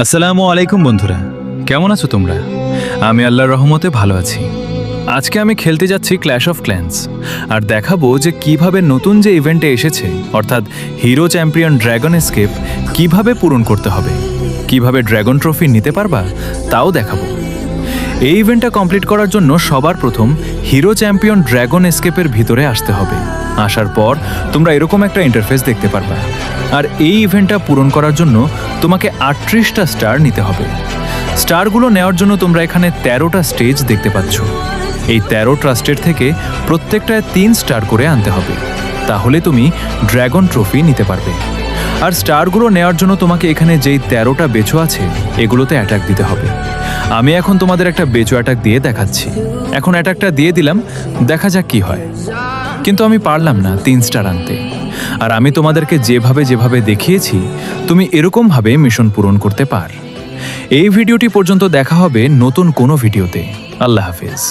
আসসালামু আলাইকুম বন্ধুরা, কেমন আছো তোমরা? আমি আল্লাহর রহমতে ভালো আছি। আজকে আমি খেলতে যাচ্ছি ক্ল্যাশ অফ ক্ল্যান্স আর দেখাবো যে কিভাবে নতুন যে ইভেন্টে এসেছে অর্থাৎ হিরো চ্যাম্পিয়ন ড্রাগন এস্কেপ কিভাবে পূরণ করতে হবে, কিভাবে ড্রাগন ট্রফি নিতে পারবা তাও দেখাবো। এই ইভেন্টটা কমপ্লিট করার জন্য সবার প্রথম হিরো চ্যাম্পিয়ন ড্রাগন এস্কেপের ভিতরে আসতে হবে। আসার পর তোমরা এরকম একটা ইন্টারফেস দেখতে পারবা। আর এই ইভেন্টটা পূরণ করার জন্য তোমাকে 38টা স্টার নিতে হবে। স্টারগুলো নেওয়ার জন্য তোমরা এখানে 13টা স্টেজ দেখতে পাচ্ছ। এই 13 ট্রাস্টের থেকে প্রত্যেকটায় 3 স্টার করে আনতে হবে, তাহলে তুমি ড্রাগন ট্রফি নিতে পারবে। আর স্টারগুলো নেওয়ার জন্য তোমাকে এখানে যেই 13টা বেচো আছে এগুলোতে অ্যাটাক দিতে হবে। আমি এখন তোমাদের একটা বেচো অ্যাটাক দিয়ে দেখাচ্ছি। এখন অ্যাটাকটা দিয়ে দিলাম, দেখা যাক কি হয়। কিন্তু আমি পারলাম না 3 স্টার আনতে। আর আমি তোমাদেরকে যেভাবে দেখিয়েছি তুমি এরকমভাবে মিশন পূরণ করতে পার। এই ভিডিওটি পর্যন্ত দেখা হবে নতুন কোনো ভিডিওতে। আল্লাহ হাফেজ।